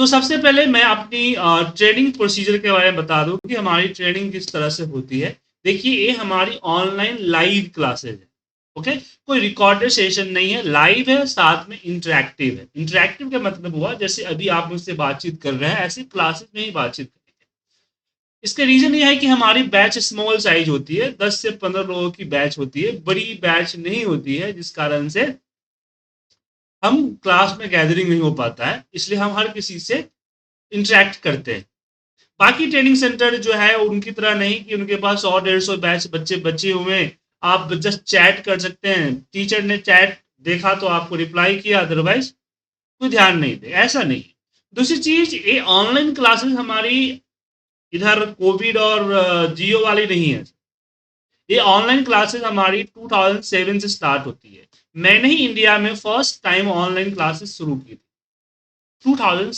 तो सबसे पहले मैं अपनी ट्रेनिंग प्रोसीजर के बारे में बता दूं कि हमारी ट्रेनिंग किस तरह से होती है। देखिए, ये हमारी ऑनलाइन लाइव क्लासेज है। ओके, कोई रिकॉर्डेड सेशन नहीं है, लाइव है, साथ में इंटरेक्टिव है। इंटरेक्टिव का मतलब हुआ जैसे अभी आप मुझसे बातचीत कर रहे हैं, ऐसे क्लासेस में ही बातचीत करेंगे। इसका रीजन ये है कि हमारी बैच स्मॉल साइज होती है, 10 से 15 लोगों की बैच होती है, बड़ी बैच नहीं होती है, जिस कारण से हम क्लास में गैदरिंग नहीं हो पाता है, इसलिए हम हर किसी से इंटरेक्ट करते हैं। बाकी ट्रेनिंग सेंटर जो है उनकी तरह नहीं कि उनके पास 100-150 बैच बच्चे बचे हुए हैं, आप जस्ट चैट कर सकते हैं, टीचर ने चैट देखा तो आपको रिप्लाई किया, अदरवाइज कोई ध्यान नहीं दे, ऐसा नहीं है। दूसरी चीज, ये ऑनलाइन क्लासेस हमारी इधर कोविड और जियो वाली नहीं है। ये ऑनलाइन क्लासेस हमारी 2007 से स्टार्ट होती है। मैंने ही इंडिया में फर्स्ट टाइम ऑनलाइन क्लासेस शुरू की थी 2007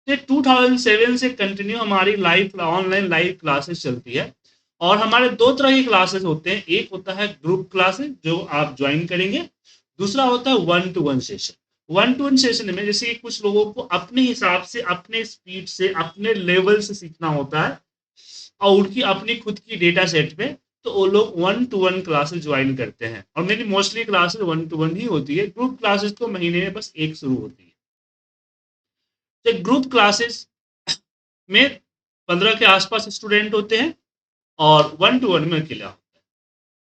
से। 2007 से कंटिन्यू हमारी लाइव ऑनलाइन लाइव क्लासेस चलती है। और हमारे दो तरह की क्लासेस होते हैं, एक होता है ग्रुप क्लासेस जो आप ज्वाइन करेंगे, दूसरा होता है one to one session. One to one session में जैसे कुछ लोगों को अपने हिसाब से, अपने स्पीड से, अपने लेवल से सीखना होता है और उनकी अपनी खुद की डेटा सेट पे, तो वो लोग one to one classes join करते हैं। और मेरी mostly classes one to one ही होती है, ग्रुप क्लासेस तो महीने में बस एक शुरू होती है। तो ग्रुप क्लासेस में 15 के आसपास स्टूडेंट होते हैं और वन टू वन में अकेला होता है।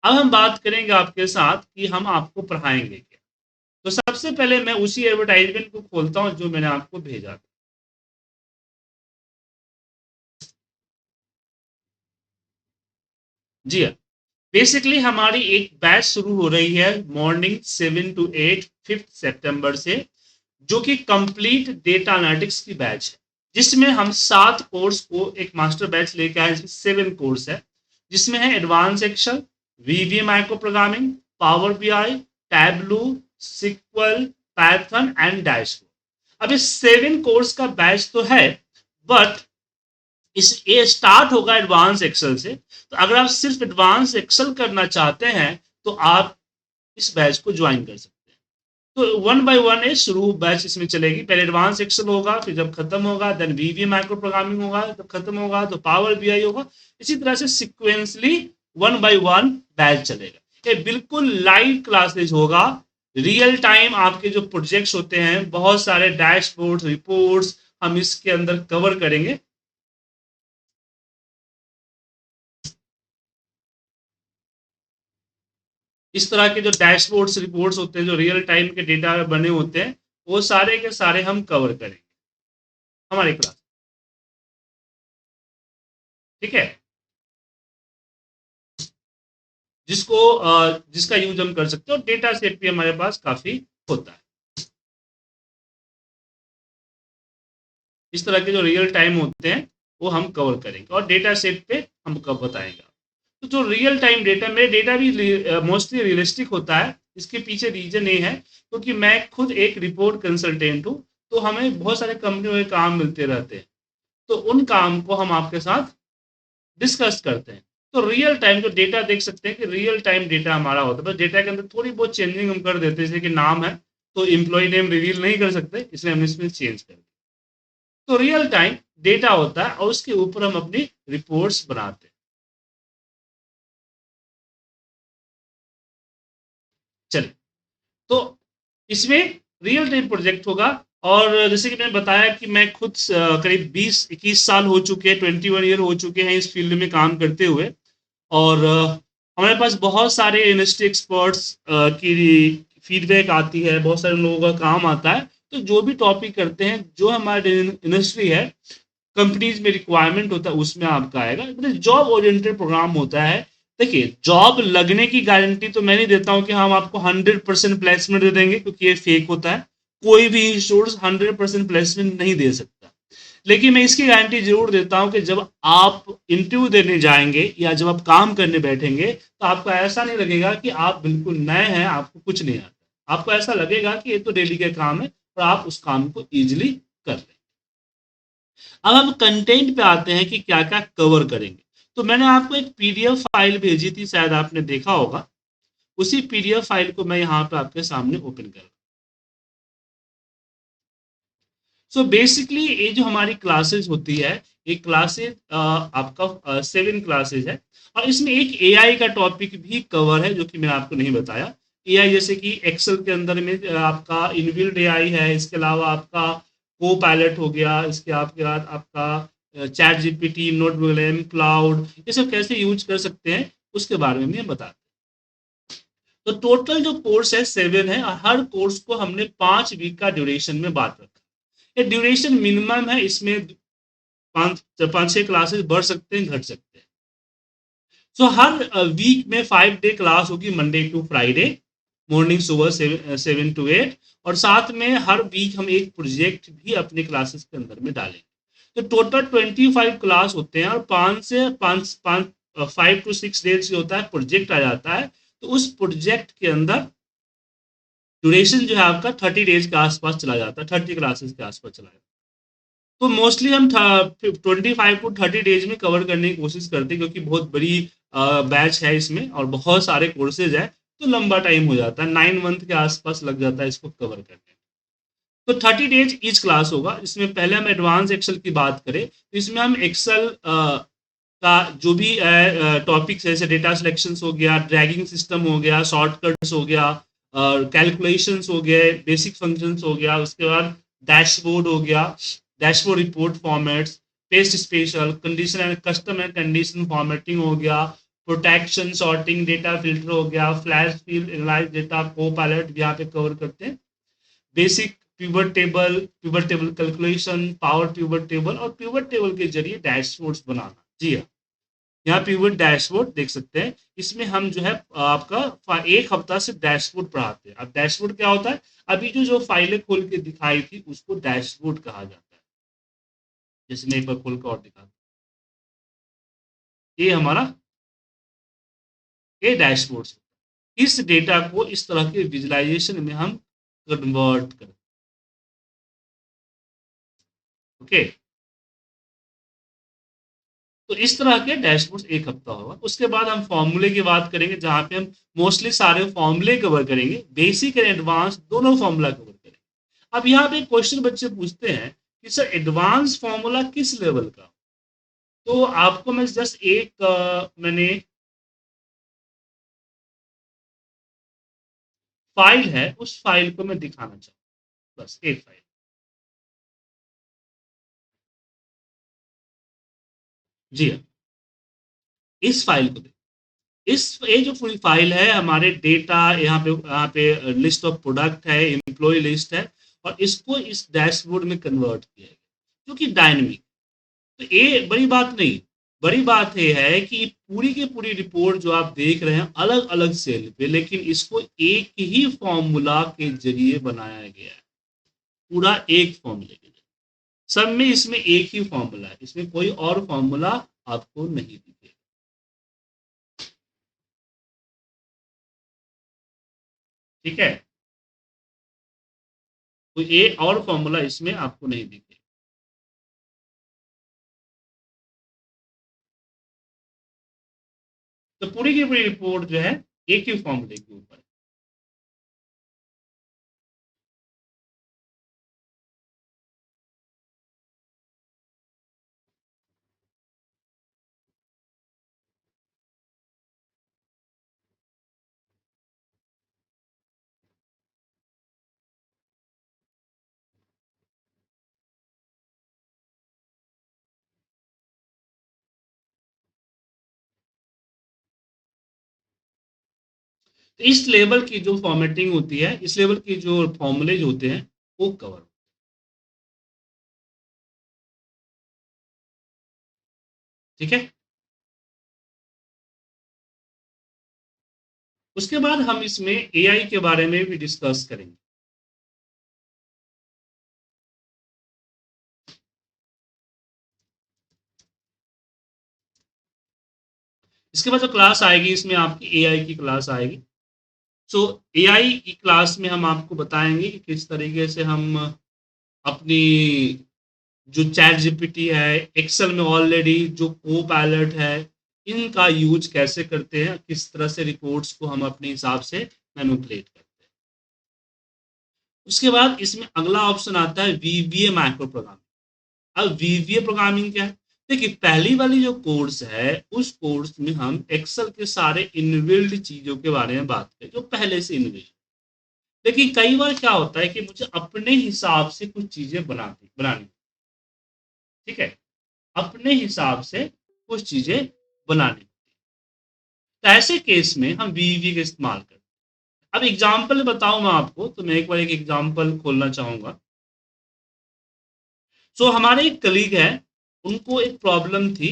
अब हम बात करेंगे आपके साथ कि हम आपको पढ़ाएंगे क्या। तो सबसे पहले मैं उसी एडवर्टाइजमेंट को खोलता हूं जो मैंने आपको भेजा था। जी हाँ, बेसिकली हमारी एक बैच शुरू हो रही है मॉर्निंग 7 to 8 5 सितंबर से, जो कि कंप्लीट डेटा एनालिटिक्स की बैच है, जिसमें हम 7 कोर्स को एक मास्टर बैच लेके आए, जिसमें 7 कोर्स है, जिसमें है advance Excel, VBA micro programming, Power BI, Tableau, SQL, Python and dashboard. अब इस 7 कोर्स का बैच तो है, बट इस ये स्टार्ट होगा एडवांस एक्सेल से। तो अगर आप सिर्फ एडवांस एक्सेल करना चाहते हैं तो आप इस बैच को ज्वाइन कर सकते हैं। तो वन बाय वन है शुरू बैच इसमें चलेगी। पहले एडवांस एक्सेल होगा, फिर जब खत्म होगा देन वीवी माइक्रो प्रोग्रामिंग होगा, जब खत्म होगा तो पावर बीआई होगा। इसी तरह से sequentially one by one batch चलेगा। ये बिल्कुल लाइव क्लासेज होगा, रियल टाइम आपके जो प्रोजेक्ट्स होते हैं, बहुत सारे डैशबोर्ड रिपोर्ट्स हम इसके अंदर कवर करेंगे। इस तरह के जो डैशबोर्ड्स रिपोर्ट्स होते हैं, जो रियल टाइम के डेटा बने होते हैं, वो सारे के सारे हम कवर करेंगे हमारी क्लास। ठीक है, जिसका यूज हम कर सकते हैं, और डेटा सेट भी हमारे पास काफी होता है। इस तरह के जो रियल टाइम होते हैं वो हम कवर करेंगे और डेटा सेट पे हम कब बताएंगे। तो जो रियल टाइम डेटा, मेरे डेटा भी मोस्टली रियलिस्टिक होता है। इसके पीछे रीजन ये है क्योंकि मैं खुद एक रिपोर्ट कंसल्टेंट हूँ, तो हमें बहुत सारे कंपनियों में काम मिलते रहते हैं, तो उन काम को हम आपके साथ डिस्कस करते हैं। तो रियल टाइम जो डेटा देख सकते हैं कि रियल टाइम डेटा हमारा होता है, बस डेटा के अंदर थोड़ी बहुत चेंजिंग हम कर देते हैं, जैसे कि नाम है तो एम्प्लॉय नेम रिवील नहीं कर सकते, इसलिए हम इसमें चेंज कर। तो रियल टाइम डेटा होता है और उसके ऊपर हम अपनी रिपोर्ट्स बनाते हैं। चलिए, तो इसमें रियल टाइम प्रोजेक्ट होगा। और जैसे कि मैंने बताया कि मैं खुद करीब 20-21 साल हो चुके हैं, 21 ईयर हो चुके हैं इस फील्ड में काम करते हुए। और हमारे पास बहुत सारे इंडस्ट्री एक्सपर्ट्स की फीडबैक आती है, बहुत सारे लोगों का काम आता है। तो जो भी टॉपिक करते हैं, जो हमारे इंडस्ट्री है, कंपनीज में रिक्वायरमेंट होता है, उसमें आपका आएगा। मतलब जॉब ओरिएंटेड प्रोग्राम होता है। देखिए, जॉब लगने की गारंटी तो मैं नहीं देता हूँ कि हम आपको 100% प्लेसमेंट दे देंगे, क्योंकि ये फेक होता है। कोई भी इंस्टीट्यूट 100% प्लेसमेंट नहीं दे सकता। लेकिन मैं इसकी गारंटी जरूर देता हूं कि जब आप इंटरव्यू देने जाएंगे या जब आप काम करने बैठेंगे, तो आपको ऐसा नहीं लगेगा कि आप बिल्कुल नए हैं, आपको कुछ नहीं आता। आपको ऐसा लगेगा कि ये तो डेली का काम है और आप उस काम को इजीली कर लें। अब हम कंटेंट पे आते हैं कि क्या क्या कवर करेंगे। तो मैंने आपको एक पीडीएफ फाइल भेजी थी, शायद आपने देखा होगा। उसी पीडीएफ फाइल को मैं यहाँ पे आपके सामने ओपन कर रहा हूँ। सो बेसिकली ये जो हमारी क्लासेस होती है, ये क्लासेस आपका 7 क्लासेस है, और इसमें एक एआई का टॉपिक भी कवर है जो कि मैंने आपको नहीं बताया। एआई जैसे कि एक्सेल के अंदर में आपका इनबिल्ट एआई है, इसके अलावा आपका को पायलट हो गया, इसके आपके बाद आपका चैट जीपीटी, नोटबुक, क्लाउड, ये सब कैसे यूज कर सकते हैं उसके बारे में मैं बताते हैं। तो टोटल जो कोर्स है 7 है, और हर कोर्स को हमने 5 वीक का ड्यूरेशन में बांट रखा है। ये ड्यूरेशन मिनिमम है, इसमें 5-6 क्लासेस बढ़ सकते हैं, घट सकते हैं। सो हर वीक में 5 डे क्लास होगी, मंडे टू फ्राइडे, मॉर्निंग सुबह 7 to 8, और साथ में हर वीक हम एक प्रोजेक्ट भी अपने क्लासेस के अंदर में डालेंगे। तो टोटल 25 क्लास होते हैं, और 5 to 6 डेज होता है, प्रोजेक्ट आ जाता है। तो उस प्रोजेक्ट के अंदर ड्यूरेशन जो है आपका 30 डेज के आसपास चला जाता है, 30 क्लासेस के आसपास चला जाता है। तो मोस्टली हम 25 to 30 डेज में कवर करने की कोशिश करते हैं, क्योंकि बहुत बड़ी बैच है इसमें और बहुत सारे कोर्सेज है, तो लंबा टाइम हो जाता है, 9 मंथ के आसपास लग जाता है इसको कवर करने में। तो 30 डेज ईच क्लास होगा। इसमें पहले हम एडवांस एक्सेल की बात करें, तो इसमें हम एक्सेल का जो भी टॉपिक्स है, जैसे डेटा सिलेक्शन हो गया, ड्रैगिंग सिस्टम हो गया, शॉर्टकट्स हो गया, कैलकुलेशंस हो गए, बेसिक फंक्शंस हो गया, उसके बाद डैशबोर्ड हो गया, dashboard report formats, paste special, condition and custom and condition formatting हो गया, प्रोटेक्शन, सॉर्टिंग, डेटा फिल्टर हो गया, flash field analyse data, copilot भी यहाँ पे कवर करते हैं, basic pivot table calculation, power pivot table, और प्यूबर टेबल के जरिए डैशबोर्ड्स बनाना। जी हाँ, यहाँ प्यूबर डैशबोर्ड देख सकते हैं। इसमें हम जो है आपका 1 हफ्ता से डैशबोर्ड पढ़ाते हैं। अब डैशबोर्ड क्या होता है, अभी जो फाइलें खोल के दिखाई थी उसको डैशबोर्ड कहा जाता है। जैसे मैं एक बार खोल कर और दिखाता हूँ, ये हमारा ये डैशबोर्ड, इस डेटा को इस तरह के विजुअलाइजेशन में हम कन्वर्ट करते हैं। ओके, तो इस तरह के डैशबोर्ड 1 हफ्ता होगा। उसके बाद हम फॉर्मूले की बात करेंगे, जहां पे हम मोस्टली सारे फॉर्मूले कवर करेंगे, बेसिक एंड एडवांस दोनों फॉर्मूला कवर करेंगे। अब यहाँ पे क्वेश्चन बच्चे पूछते हैं कि सर एडवांस फॉर्मूला किस लेवल का, तो आपको मैं जस्ट एक मैंने फाइल है, उस फाइल को मैं दिखाना चाहूँ, बस एक फाइल। जी हाँ, इस फाइल को, इस ये जो पूरी फाइल है हमारे डेटा, यहाँ पे लिस्ट ऑफ प्रोडक्ट है, एम्प्लॉय लिस्ट है, और इसको इस डैशबोर्ड में कन्वर्ट किया है, जो कि डायनेमिक। तो ये बड़ी बात नहीं, बड़ी बात ये है कि पूरी की पूरी रिपोर्ट जो आप देख रहे हैं अलग अलग सेल पे, लेकिन इसको एक ही फॉर्मूला के जरिए बनाया गया है, पूरा एक फॉर्मूले के जरिए। सब में इसमें एक ही फॉर्मूला है, इसमें कोई और फॉर्मूला आपको नहीं दिखेगा। ठीक है, तो ये और फॉर्मूला इसमें आपको नहीं दिखेगा। तो पूरी की पूरी रिपोर्ट जो है एक ही फॉर्मूले के ऊपर है। तो इस लेवल की जो फॉर्मेटिंग होती है, इस लेवल की जो फॉर्मूले जो होते हैं वो कवर। ठीक है, उसके बाद हम इसमें एआई के बारे में भी डिस्कस करेंगे। इसके बाद जो क्लास आएगी इसमें आपकी एआई की क्लास आएगी। सो एआई की क्लास में हम आपको बताएंगे कि किस तरीके से हम अपनी जो चैट जीपीटी है, एक्सेल में ऑलरेडी जो को पायलट है, इनका यूज कैसे करते हैं, किस तरह से रिपोर्ट्स को हम अपने हिसाब से मैनिपुलेट करते हैं। उसके बाद इसमें अगला ऑप्शन आता है वीवीए माइक्रो प्रोग्रामिंग। अब वीवीए प्रोग्रामिंग क्या है? देखिए पहली वाली जो कोर्स है उस कोर्स में हम एक्सेल के सारे इनबिल्ड चीजों के बारे में बात करें जो पहले से इनबिल्ड। लेकिन कई बार क्या होता है कि मुझे अपने हिसाब से कुछ चीजें बनानी, ठीक है, अपने हिसाब से कुछ चीजें बनानी। तो ऐसे केस में हम वीवी का इस्तेमाल करते हैं। अब एग्जाम्पल बताऊं मैं आपको, तो मैं एक बार एक एग्जाम्पल खोलना चाहूंगा। सो हमारे एक कलीग है, उनको एक प्रॉब्लम थी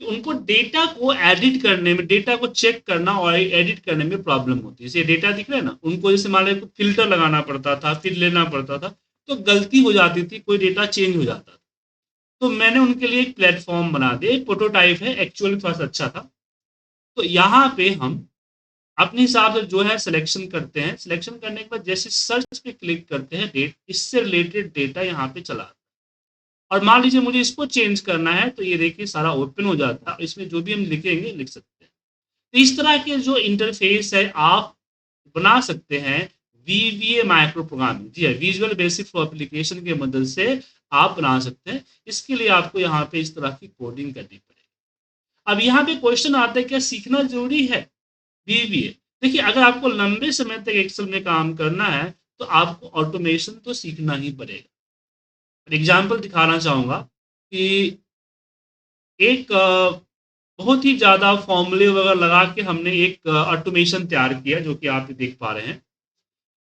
कि उनको डेटा को एडिट करने में, डेटा को चेक करना और एडिट करने में प्रॉब्लम होती है। जैसे डेटा दिख रहा है ना, उनको जैसे मान लो फिल्टर लगाना पड़ता था, फिर लेना पड़ता था, तो गलती हो जाती थी, कोई डेटा चेंज हो जाता था। तो मैंने उनके लिए एक प्लेटफॉर्म बना दिया, एक प्रोटोटाइप है, एक्चुअली थोड़ा सा अच्छा था। तो यहाँ पे हम अपने हिसाब से जो है सिलेक्शन करते हैं, सिलेक्शन करने के बाद जैसे सर्च पे क्लिक करते हैं, डेट इससे रिलेटेड डेटा यहाँ पे चला आता है। और मान लीजिए मुझे इसको चेंज करना है, तो ये देखिए सारा ओपन हो जाता है, इसमें जो भी हम लिखेंगे लिख सकते हैं। तो इस तरह के जो इंटरफेस है आप बना सकते हैं वीवीए माइक्रो प्रोग्रामिंग, जी है, विजुअल बेसिक फॉर एप्लीकेशन की मदद से आप बना सकते हैं। इसके लिए आपको यहाँ पे इस तरह की कोडिंग करनी पड़ेगी। अब यहाँ पे क्वेश्चन आता है क्या सीखना जरूरी है वीवीए? देखिए अगर आपको लंबे समय तक एक्सेल में काम करना है तो आपको ऑटोमेशन तो सीखना ही पड़ेगा। एग्जाम्पल दिखाना चाहूंगा कि एक बहुत ही ज्यादा फॉर्मूले वगैरह लगा के हमने एक ऑटोमेशन तैयार किया जो कि आप देख पा रहे हैं।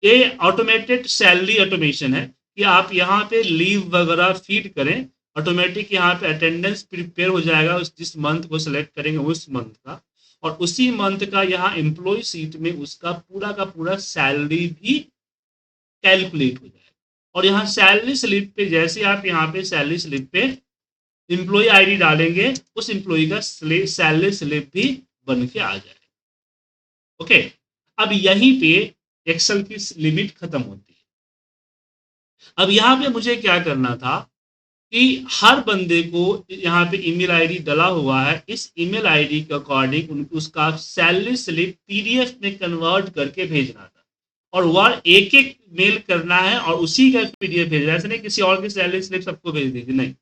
ये ऑटोमेटेड सैलरी ऑटोमेशन है कि आप यहाँ पे लीव वगैरह फीड करें, ऑटोमेटिक यहाँ पे अटेंडेंस प्रिपेयर हो जाएगा उस जिस मंथ को सिलेक्ट करेंगे उस मंथ का, और उसी मंथ का यहाँ एम्प्लॉय सीट में उसका पूरा का पूरा सैलरी भी कैलकुलेट हो जाएगा। और यहाँ सैलरी स्लिप पे जैसे आप यहाँ पे सैलरी स्लिप पे एम्प्लॉय आईडी डालेंगे, उस एम्प्लॉय का सैलरी स्लिप भी बन के आ जाएगा। ओके, अब यहीं पे एक्सेल की लिमिट खत्म होती है। अब यहाँ पे मुझे क्या करना था कि हर बंदे को यहाँ पे ईमेल आईडी डला हुआ है, इस ईमेल आईडी के अकॉर्डिंग उसका सैलरी स्लिप पीडीएफ में कन्वर्ट करके भेजना था। और वह एक एक मेल करना है और उसी का पीडीएफ भेजना है, ऐसा नहीं किसी और की सैलरी स्लिप सबको भेज दीजिए, नहीं,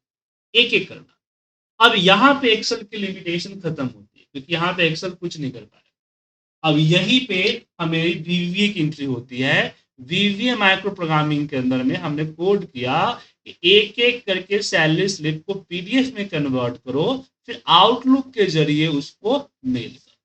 एक एक करना। अब यहाँ पे एक्सेल की लिमिटेशन खत्म होती है क्योंकि यहाँ पे एक्सेल कुछ नहीं कर पा रहा। अब यहीं पे हमेरी वीवीए की एंट्री होती है। वीवीए माइक्रो प्रोग्रामिंग के अंदर में हमने कोड किया कि एक एक करके सैलरी स्लिप को पीडीएफ में कन्वर्ट करो, फिर आउटलुक के जरिए उसको मेल करो,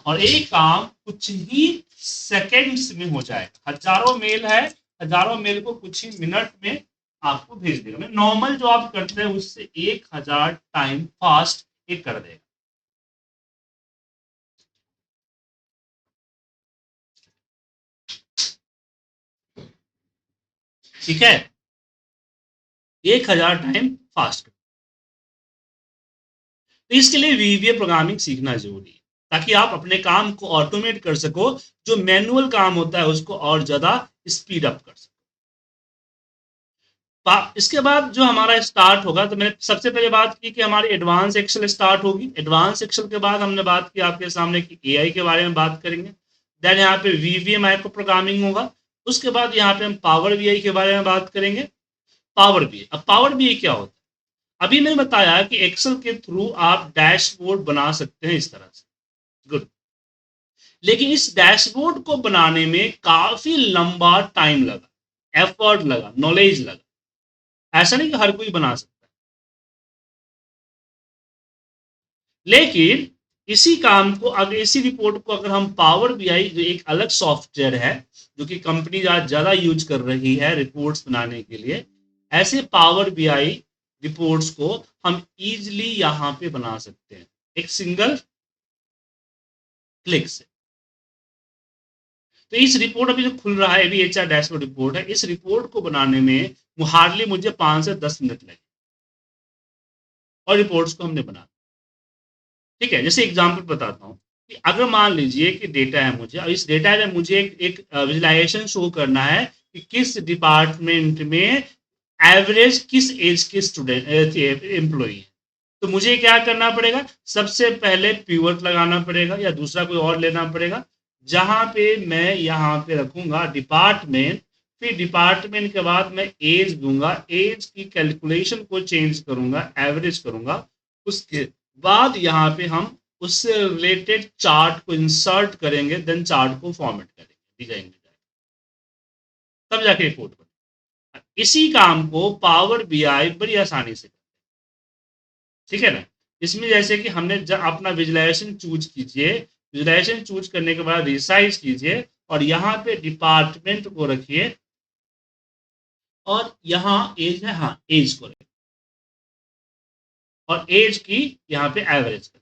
और एक काम कुछ ही सेकेंड्स में हो जाएगा। हजारों मेल है, हजारों मेल को कुछ ही मिनट में आपको भेज देगा। नॉर्मल जो आप करते हैं उससे 1000 टाइम फास्ट एक कर देगा। ठीक है, 1000 टाइम फास्ट। तो इसके लिए वीवीए प्रोग्रामिंग सीखना जरूरी है ताकि आप अपने काम को ऑटोमेट कर सको, जो मैनुअल काम होता है उसको और ज्यादा स्पीड अप कर सको। इसके बाद जो हमारा स्टार्ट होगा, तो मैंने सबसे पहले बात की कि हमारी एडवांस एक्सेल स्टार्ट होगी। एडवांस एक्सेल के बाद हमने बात की आपके सामने कि एआई के बारे में बात करेंगे। देन यहाँ पे वीवीए माइक्रो प्रोग्रामिंग होगा। उसके बाद यहाँ पे हम पावर बीआई के बारे में बात करेंगे। पावर बीआई, अब पावर बीआई क्या होता है? अभी मैंने बताया कि एक्सेल के थ्रू आप डैशबोर्ड बना सकते हैं इस तरह से, गुड। लेकिन इस डैशबोर्ड को बनाने में काफी लंबा टाइम लगा, एफर्ट लगा, नॉलेज लगा। ऐसा नहीं कि हर कोई बना सकता है, लेकिन इसी काम को अगर इसी रिपोर्ट को अगर हम पावर बीआई जो एक अलग सॉफ्टवेयर है जो कि कंपनी ज्यादा यूज कर रही है रिपोर्ट्स बनाने के लिए, ऐसे पावर बीआई रिपोर्ट्स को हम इजीली यहां पे बना सकते हैं एक सिंगल क्लिक से। तो इस रिपोर्ट अभी जो खुल रहा है अभी एचआर डैशबोर्ड रिपोर्ट है, इस रिपोर्ट को बनाने में हार्डली मुझे 5 से 10 मिनट लगे और रिपोर्ट्स को हमने बना। ठीक है, जैसे एग्जांपल बताता हूँ कि अगर मान लीजिए कि डेटा है मुझे, और इस डेटा में मुझे एक विजुलाइजेशन शो करना है कि किस डिपार्टमेंट में एवरेज किस एज के स्टूडेंट एम्प्लॉई है, तो मुझे क्या करना पड़ेगा? सबसे पहले पीवर्ट लगाना पड़ेगा या दूसरा कोई और लेना पड़ेगा जहां पे मैं यहाँ पे रखूंगा डिपार्टमेंट, फिर डिपार्टमेंट के बाद मैं एज दूंगा, एज की कैलकुलेशन को चेंज करूंगा, एवरेज करूंगा, उसके बाद यहाँ पे हम उससे रिलेटेड चार्ट को इंसर्ट करेंगे, देन चार्ट को फॉर्मेट करेंगे, डिजाइन में जाएगा, तब जाके रिपोर्ट बनेगा। इसी काम को पावर बीआई बड़ी आसानी से, ठीक है ना। इसमें जैसे कि हमने अपना विजुलाइजेशन चूज कीजिए, विजुलाइजेशन चूज करने के बाद रिसाइज कीजिए और यहाँ पे डिपार्टमेंट को रखिए और यहाँ एज है, हाँ एज को रखिए और एज की यहाँ पे एवरेज कर,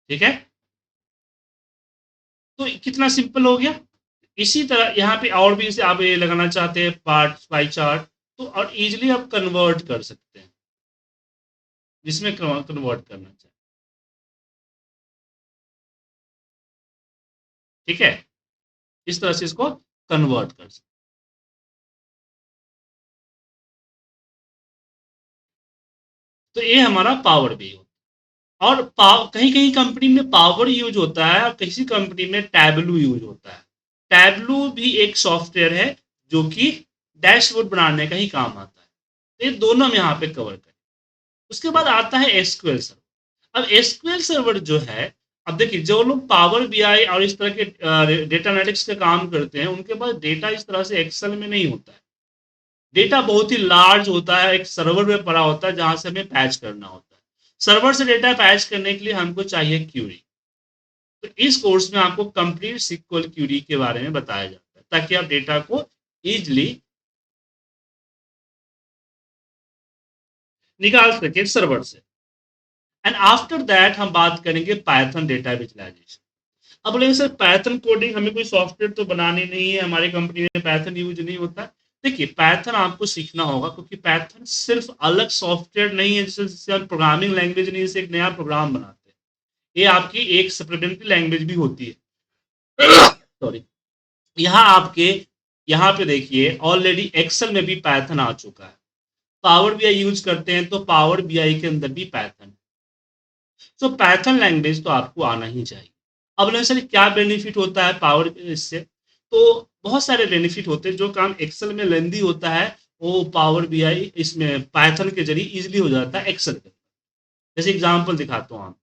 ठीक है। तो कितना सिंपल हो गया। इसी तरह यहाँ पे और भी इसे आप ये लगाना चाहते हैं पार्ट बाई चार्ट, तो और इजिली आप कन्वर्ट कर सकते हैं जिसमें कन्वर्ट करना चाहे, ठीक है। इस तरह से इसको कन्वर्ट कर सकते। तो ये हमारा पावर भी होता है। और कहीं कहीं कंपनी में पावर यूज होता है और किसी कंपनी में टैबलू यूज होता है। टैबलू भी एक सॉफ्टवेयर है जो कि डैशबोर्ड बनाने का ही काम आता है। तो ये दोनों हम यहाँ पे कवर करें। उसके बाद आता है एसक्यूएल सर्वर। अब एसक्यूएल सर्वर जो है, अब देखिए जो लोग पावर बीआई और इस तरह के डेटा एनालिटिक्स का काम करते हैं उनके पास डेटा इस तरह से एक्सेल में नहीं होता है। डेटा बहुत ही लार्ज होता है, एक सर्वर में पड़ा होता है जहां से हमें पैच करना होता है। सर्वर से डेटा पैच करने के लिए हमको चाहिए क्यूरी। तो इस कोर्स में आपको कंप्लीट सिक्वल क्यूरी के बारे में बताया जाता है ताकि आप डेटा को इजिली निकाल सके सर्वर से। एंड आफ्टर दैट हम बात करेंगे पाइथन डेटा विजुलाइजेशन। अब बोलेंगे सर पाइथन कोडिंग हमें कोई सॉफ्टवेयर तो बनानी नहीं है, हमारी कंपनी में पाइथन यूज नहीं होता। देखिए पाइथन आपको सीखना होगा क्योंकि पाइथन सिर्फ अलग सॉफ्टवेयर नहीं है जिससे हम प्रोग्रामिंग लैंग्वेज नहीं, जैसे एक नया प्रोग्राम बनाते हैं। ये आपकी एक सप्लीमेंट्री लैंग्वेज भी होती है। सॉरी। यहाँ आपके यहाँ पे देखिए ऑलरेडी एक्सेल में भी पाइथन आ चुका है। पावर बीआई यूज करते हैं तो पावर बीआई के अंदर भी पाइथन। तो पाइथन लैंग्वेज तो आपको आना ही चाहिए। अब सर क्या बेनिफिट होता है पावर इससे, तो बहुत सारे बेनिफिट होते हैं। जो काम एक्सेल में लेंदी होता है वो पावर बीआई इसमें पाइथन के जरिए इजिली हो जाता है एक्सेल के। जैसे एग्जांपल दिखाता हूँ आपको।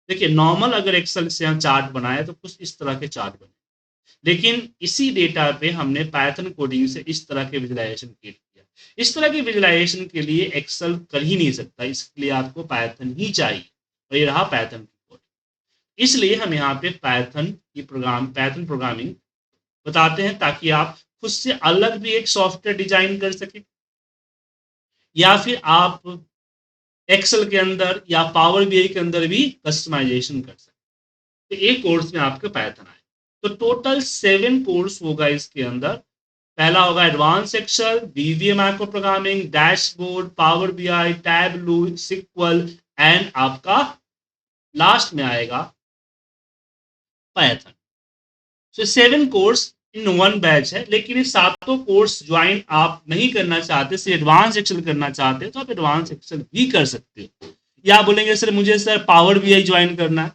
देखिए नॉर्मल अगर एक्सेल से हम चार्ट बनाए तो कुछ इस तरह के चार्ट बने, लेकिन इसी डेटा पे हमने पाइथन कोडिंग से इस तरह के विजुलाइजेशन किया। इस तरह की विजुलाइजेशन के लिए एक्सेल कर ही नहीं सकता, इसके लिए आपको पाइथन ही चाहिए। और ये रहा पाइथन की कोड। इसलिए हम यहाँ पे पाइथन प्रोग्रामिंग बताते हैं ताकि आप खुद से अलग भी एक सॉफ्टवेयर डिजाइन कर सके या फिर आप एक्सेल के अंदर या पावर बीआई के अंदर भी कस्टमाइजेशन कर सकते। तो एक कोर्स में आपके पाइथन आए तो टोटल 7 कोर्स होगा इसके अंदर। पहला होगा advance Excel, VBA micro programming, dashboard, Power BI, Tableau, SQL and आपका लास्ट में आएगा Python. So 7 course in one batch है। लेकिन ये सातों कोर्स ज्वाइन आप नहीं करना चाहते, सिर्फ एडवांस एक्सेल करना चाहते हैं तो आप एडवांस एक्सेल भी कर सकते हो। या बोलेंगे सर मुझे सर पावर बीआई ज्वाइन करना है,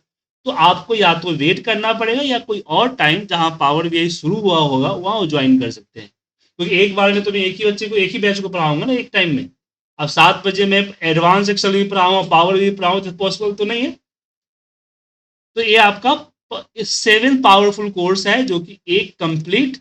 तो आपको या तो वेट करना पड़ेगा या कोई और टाइम जहां पावर बीआई शुरू हुआ होगा वहां ज्वाइन कर सकते हैं। क्योंकि एक बार में तो मैं एक ही बच्चे को एक ही बैच को पढ़ाऊंगा ना एक टाइम में। अब 7 बजे मैं एडवांस एक्सेल भी पढ़ाऊंगा पावर भी पढ़ाऊँ तो पॉसिबल तो नहीं है। तो ये आपका 7 पावरफुल कोर्स है जो कि एक कंप्लीट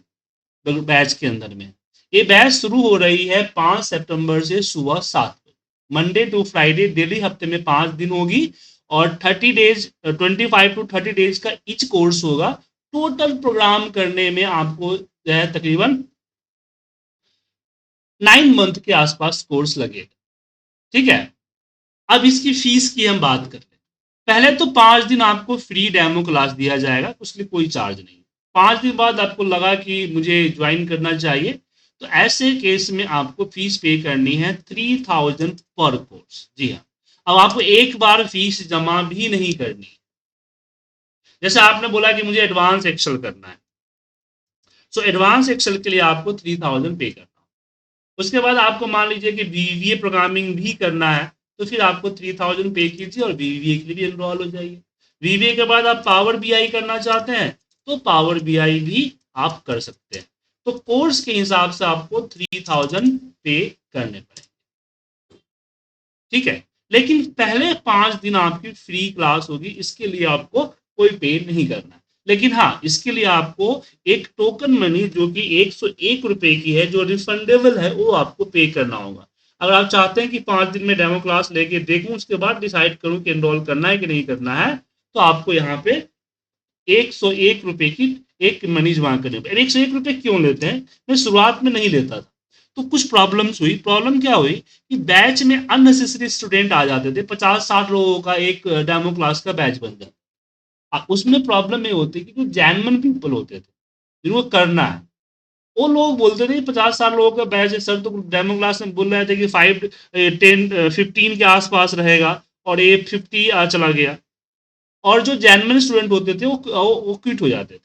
बैच के अंदर में। ये बैच शुरू हो रही है 5 सितंबर से सुबह 7 बजे, मंडे टू फ्राइडे डेली, हफ्ते में 5 दिन होगी। और 30 डेज 25 to 30 डेज का इच कोर्स होगा। टोटल प्रोग्राम करने में आपको जो है तकरीबन 9 मंथ के आसपास कोर्स लगेगा, ठीक है। अब इसकी फीस की हम बात कर लें। पहले तो 5 दिन आपको फ्री डेमो क्लास दिया जाएगा, उसके लिए कोई चार्ज नहीं। 5 दिन बाद आपको लगा कि मुझे ज्वाइन करना चाहिए तो ऐसे केस में आपको फीस पे करनी है 3000 पर कोर्स। जी हाँ। अब आपको एक बार फीस जमा भी नहीं करनी। जैसे आपने बोला कि मुझे एडवांस एक्सेल करना है, सो एडवांस एक्सेल के लिए आपको 3000 पे करना। उसके बाद आपको मान लीजिए कि वीवीए प्रोग्रामिंग भी करना है तो फिर आपको 3000 पे कीजिए और VBA के लिए भी एनरोल हो जाइए। VBA के बाद आप पावर BI करना चाहते हैं तो पावर BI भी आप कर सकते हैं। तो कोर्स के हिसाब से आपको 3000 पे करने पड़ेंगे, ठीक है। लेकिन पहले 5 दिन आपकी फ्री क्लास होगी, इसके लिए आपको कोई पे नहीं करना। लेकिन हाँ, इसके लिए आपको एक टोकन मनी जो कि 101 रुपए की है, जो रिफंडेबल है, वो आपको पे करना होगा। अगर आप चाहते हैं कि 5 दिन में डेमो क्लास लेके देखूं, उसके बाद डिसाइड करूं कि एनरोल करना है कि नहीं करना है, तो आपको यहाँ पे 101 रुपए की एक मनी जमा करनी पड़ेगी। 101 रुपए क्यों लेते हैं? मैं शुरुआत में नहीं लेता था, तो कुछ प्रॉब्लम्स हुई। प्रॉब्लम क्या हुई कि बैच में अननेसेसरी स्टूडेंट आ जाते थे, 50-60 लोगों का एक डेमो क्लास का बैच बन जाता। उसमें प्रॉब्लम ये होती कि कुछ जैनमन पीपल होते थे जिनको करना है, वो लोग बोलते थे 50-60 लोगों का बैच है सर, तो डेमो क्लास में बोल रहे थे कि 5-10-15 के आसपास रहेगा, और ये 50 चला गया। और जो जेन्युइन स्टूडेंट होते थे वो क्विट हो जाते थे।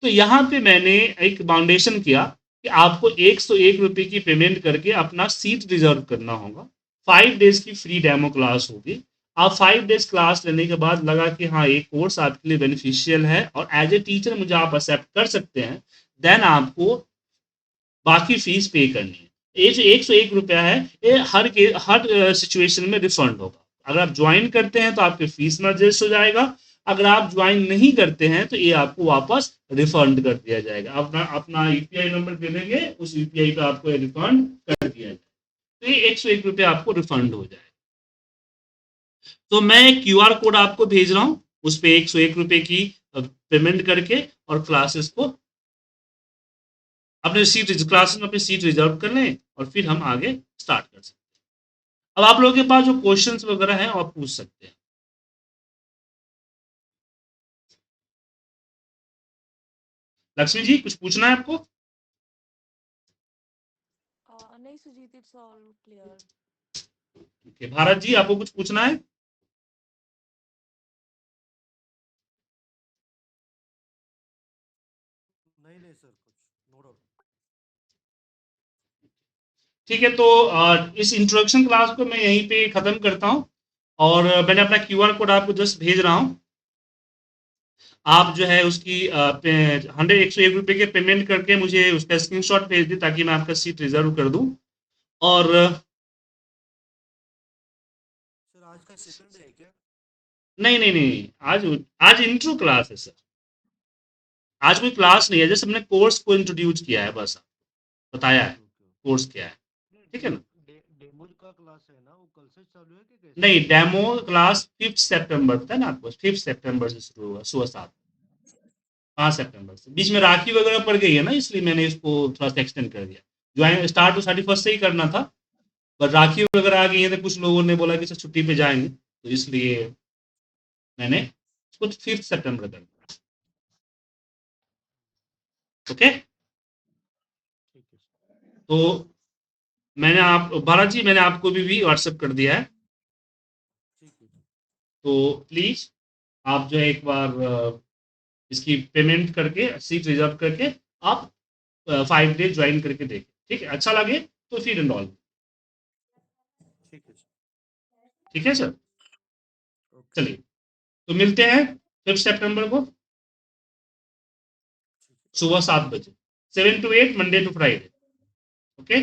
तो यहाँ पे मैंने एक फाउंडेशन किया कि आपको 101 रुपए की पेमेंट करके अपना सीट रिजर्व करना होगा। 5 डेज की फ्री डेमो क्लास होगी। आप 5 डेज क्लास लेने के बाद लगा कि हाँ, ये कोर्स आपके लिए बेनिफिशियल है और एज ए टीचर मुझे आप एक्सेप्ट कर सकते हैं, देन आपको बाकी फीस पे करनी है। ये जो 101 रुपया है, ये हर सिचुएशन में रिफंड होगा। अगर आप ज्वाइन करते हैं तो आपके फीस में एडजस्ट हो जाएगा, अगर आप ज्वाइन नहीं करते हैं तो ये आपको वापस रिफंड कर दिया जाएगा। अपना अपना यूपीआई नंबर दे देंगे, उस यूपीआई पे आपको रिफंड कर दिया जाएगा। तो ये 101 रुपया आपको रिफंड हो जाएगा। तो मैं QR कोड आपको भेज रहा हूँ, उस पर 101 रुपए की पेमेंट करके और क्लासेस को अपने सीट क्लासेस में अपनी सीट रिजर्व कर लें, और फिर हम आगे स्टार्ट कर सकते हैं। अब आप लोगों के पास जो क्वेश्चंस वगैरह हैं आप पूछ सकते हैं। लक्ष्मी जी, कुछ पूछना है आपको? नहीं सुजीत, इट्स ऑल क्लियर। ठीक है, भारत जी, आपको कुछ पूछना है? नहीं नहीं सर, कुछ नो डाउट। ठीक है, तो इस इंट्रोडक्शन क्लास को मैं यहीं पे खत्म करता हूँ, और मैंने अपना QR कोड आपको जस्ट भेज रहा हूँ। आप जो है उसकी 101 रुपए के पेमेंट करके मुझे उसका स्क्रीनशॉट भेज दी, ताकि मैं आपका सीट रिजर्व कर दूं। और सर आज का सेकंड डे है क्या? नहीं नहीं नहीं, आज आज इंट्रो क्लास है सर। आज कोई क्लास नहीं है, जैसे हमने कोर्स को इंट्रोड्यूस किया है, बस बताया है ओके ओके ओके। कोर्स क्या है। नहीं, ठीक है ना? डेमो का क्लास है ना, वो कल से चालू है कि कैसे? नहीं, डेमो क्लास 5 सितंबर था ना, आपको 5 सितंबर से शुरू होगा, सुबह 7। 5 सितंबर से, बीच में राखी वगैरह पड़ गई है ना, इसलिए मैंने इसको थोड़ा सा एक्सटेंड कर दिया। ज्वाइन स्टार्ट तो 31 से ही करना था, पर राखी वगैरह आ गई है तो कुछ लोगों ने बोला कि सर छुट्टी पे जाएंगे, तो इसलिए मैंने उसको 5 सितंबर कर दिया। ओके। ठीक है सर। तो मैंने आप भारत जी, मैंने आपको भी व्हाट्सएप कर दिया है। ठीक है सर। तो प्लीज आप जो है एक बार इसकी पेमेंट करके सीट रिजर्व करके आप 5 डेज ज्वाइन करके देखें, ठीक है? अच्छा लगे तो फिर इनरोल। ठीक है सर। ठीक है सर, ओके। चलिए, तो मिलते हैं 5 सितंबर को ठीक है, सुबह ओके। 7 बजे, 7 to 8, Monday to Friday. Okay.